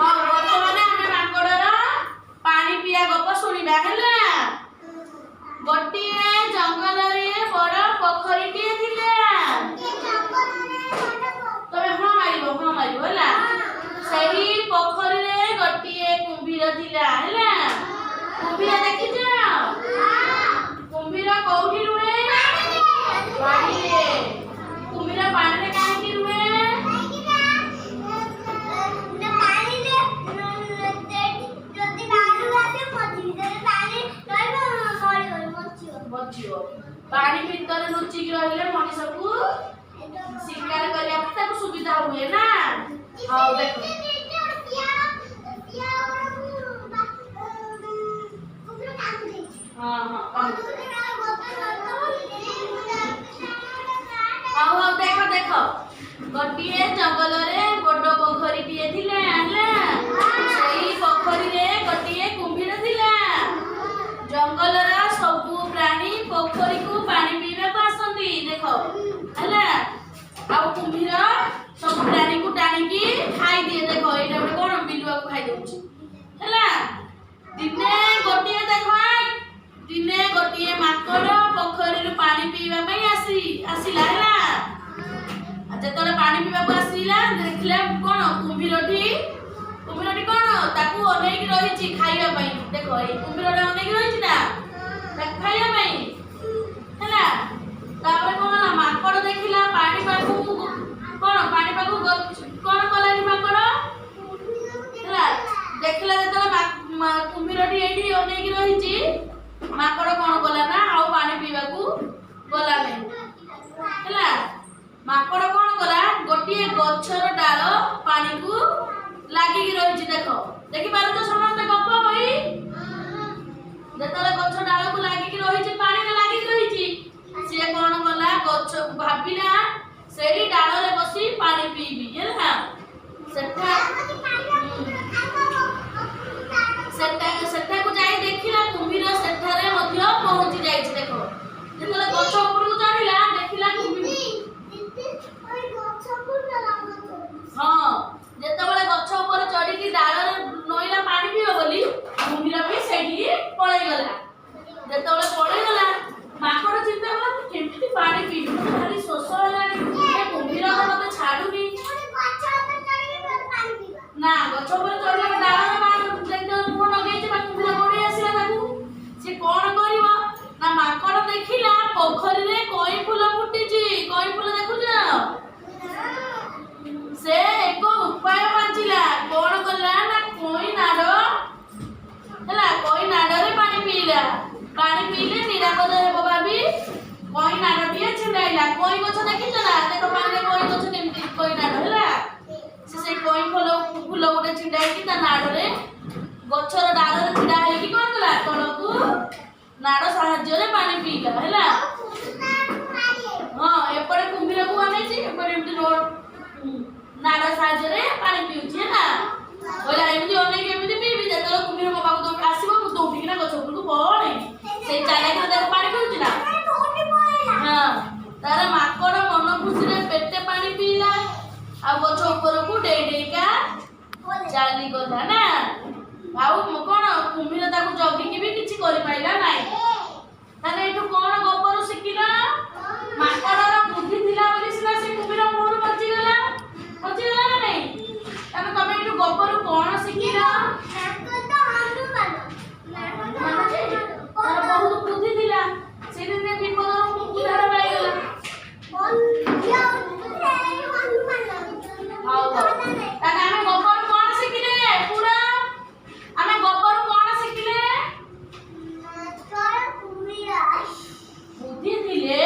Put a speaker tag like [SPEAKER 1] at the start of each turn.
[SPEAKER 1] ବର୍ତ୍ତମାନେ ଆମେ ମାଙ୍କଡର ପାଣି ପିଇବା ଗପ ଶୁଣିବା ହେଲା। ଗୋଟିଏ ଜଙ୍ଗଲରେ ବଡ ପୋଖରୀଟିଏ ଥିଲା। ତମେ ହଁ ମାରିବ ହେଲା। ସେହି ପୋଖରୀରେ ଗୋଟିଏ କୁମ୍ଭୀର ଥିଲା ହେଲା। କୁମ୍ଭୀର ଦେଖିଛ? କୁମ୍ଭୀର କୋଉଠି ରୁହେ? ପାଣିରେ। କୁମ୍ଭୀର ପାଣିରେ କାହିଁକି ରୁହେ? ପାଣି ଭିତରେ ଲୁଚିକି ରହିଲେ ମଣିଷକୁ ଶିକାର କରିବାକୁ ତାକୁ ସୁବିଧା ହୁଏ ନା। ହଉ ଦେଖ ହଉ ଦେଖ ଗୋଟିଏ ଜଙ୍ଗଲରେ ବଡ ପୋଖରୀଟିଏ ଥିଲା ହେଲା। ସେଇ ପୋଖରୀରେ ଗୋଟିଏ କୁମ୍ଭୀର ଥିଲା। ଜଙ୍ଗଲର ସବୁ ପ୍ରାଣୀ ପୋଖରୀକୁ ପାଣି ପିଇବାକୁ ଆସନ୍ତି ଦେଖ ହେଲା। ଆଉ କୁମ୍ଭୀର ସବୁ ପ୍ରାଣୀକୁ ଟାଣିକି ଖାଇଦିଏ ଦେଖ। ଏଇଟା ଗୋଟେ କଣ ବିଲୁଆକୁ ଖାଇଦଉଛି ହେଲା। ଦିନେ ଗୋଟିଏ ମାଙ୍କଡ ପୋଖରୀରୁ ପାଣି ପିଇବା ପାଇଁ ଆସିଲା ହେଲା। ଯେତେବେଳେ ପାଣି ପିଇବାକୁ ଆସିଲା ଦେଖିଲା କଣ କୁମ୍ଭୀରଟି କଣ ତାକୁ ଅନେଇକି ରହିଛି ଖାଇବା ପାଇଁ। ଦେଖ ଏଇ କୁମ୍ଭୀରଟା ଅନେଇକି ରହିଛି ନା ତାକୁ ଖାଇବା ପାଇଁ ହେଲା। ତାପରେ କଣ ନା ମାଙ୍କଡ ଦେଖିଲା ପାଣି ପାଖକୁ କଣ କଲାନି ମାଙ୍କଡ ହେଲା। ଦେଖିଲା ଯେତେବେଳେ କୁମ୍ଭୀରଟି ଏଇଠି ଅନେଇକି ରହିଛି ମାଙ୍କଡ କଣ କଲା ନା ଆଉ ପାଣି ପିଇବାକୁ ଗଲା ନାହିଁ ହେଲା। ମାଙ୍କଡ କଣ କଲା ଗୋଟିଏ ଗଛର ଡାଳ ପାଣିକୁ ଲାଗିକି ରହିଛି ଦେଖ। ଦେଖିପାରୁଛ ସମସ୍ତେ ଗପ ବହି? ଯେତେବେଳେ ଗଛ ଡାଳକୁ ଲାଗିକି ରହିଛି ପାଣିରେ ଲାଗିକି ରହିଛି ସିଏ କଣ କଲା ଗଛ ଭାବିଲା ସେଇ ଡାଳରେ ବସି ପାଣି ପିଇବି ହେଲା। ସେଠାକୁ ଯାଇ ଦେଖିଲା କୁମ୍ଭୀର ସେଠାରେ ମଧ୍ୟ ପହଞ୍ଚି ଯାଇଛି ଦେଖ। ଯେତେବେଳେ ଗଛ ଉପରକୁ ଚଢିଲା ଦେଖିଲା ଯେତେବେଳେ ଗଛ ଉପରେ ଚଢିକି ଡାଳରେ ନଇଲା ପାଣି ପିଇବ ବୋଲି କୁମ୍ଭୀର ବି ସେଇଠିକି ପଳେଇଗଲା। ଯେତେବେଳେ ପଳେଇଗଲା ମାଙ୍କଡ ଚିନ୍ତା କଲା କେମିତି ପାଣି ପିଇବି, ମତେ ଭାରି ଶୋଷ ହେଲାଣି, କୁମ୍ଭୀର ତ ମତେ ଛାଡୁନି। ନା ଗଛ ଉପରେ ଚଢିଲା ଡାଳରେ ମୁହଁ ଲଗେଇଛି ବା କୁମ୍ଭୀର ଗୋଡେଇ ଆସିଲା ତାକୁ। ସେ କଣ କରିବ ନା ମାଙ୍କଡ ଦେଖିଲା ପୋଖରୀରେ କଇଁ ଫୁଲ ଫୁଟିଛି। କଇଁ ଫୁଲ ଦେଖୁଛ? ସେ ଏକ ଉପାୟ ପାଞ୍ଚିଲା। କଣ କଲା ନା କଇଁ ନାଡରେ ପାଣି ପିଇଲା। ପାଣି ପିଇଲେ ନିରାପଦ ହେବ ଭାବି କଇଁ ନାଡଟିଏ ଛିଣ୍ଡାଇଲା। କଇଁ ଗଛ ଦେଖିଛ ନା? ଦେଖ ପାଣିରେ କଇଁ ଗଛ କେମିତି କଇଁ ନାଡ ହେଲା। ସେ କଇଁ ଫୁଲ ଗୋଟେ ଛିଣ୍ଡାଇକି ତା ନାଡରେ ଗଛର ଡାଳରେ ଛିଡା ହେଇକି କଣ କଲା ତଳକୁ ନାଡ ସାହାଯ୍ୟରେ ପାଣି ପିଇଲା ହେଲା। ଏପଟେ କୁମ୍ଭୀରକୁ ଅନେଇଛି, ଏପଟେ ଏମିତି ନାଡ ସାହାଯ୍ୟରେ ପାଣି ପିଉଛି ହେଲା। କହିଲା ଏମିତି ଅନେଇକି ଏମିତି ପିଇବି ଯେତେବେଳେ କୁମ୍ଭୀର ମୋ ପାଖକୁ ଆସିବ ମୁଁ ଦୌଡ଼ିକିନା ଗଛ ଉପରକୁ ପଳେଇବି। ସେଇ ଚାଲାକିରେ ତାକୁ ପାଣି ପିଉଛି ନା। ତାର ମାଙ୍କଡ ମନ ଖୁସିରେ ପେଟେ ପାଣି ପିଇଲା ଆଉ ଗଛ ଉପରକୁ ଡେଇଁକା ଚାଲିଗଲା ନା। ଆଉ କଣ କୁମ୍ଭୀର ତାକୁ ଜଗିକି ବି କିଛି କରିପାରିଲା ନାହିଁ। ତାହେଲେ ଏଠୁ କଣ ଗପରୁ ଶିଖିଲ? ମାଙ୍କଡର ବୁଦ୍ଧି ଥିଲା ବୋଲି ସିନା ସେ କୁମ୍ଭୀର ମୁହଁରୁ ବଞ୍ଚିଗଲା ନା ନାହିଁ? ତାହେଲେ ତମେ ଏଠୁ ଗପରୁ କଣ ଶିଖିଲ? ତାର ବହୁତ ବୁଦ୍ଧି ଥିଲା, ସେଇଥିରେ ବିପଦରୁ ଉଦ୍ଧାର ପାଇଗଲା। ତାହେଲେ ଆମେ ଗପରୁ କଣ ଶିଖିଲେ? ଆମେ ଗପରୁ କଣ ଶିଖିଲେ? ବୁଦ୍ଧି ଥିଲେ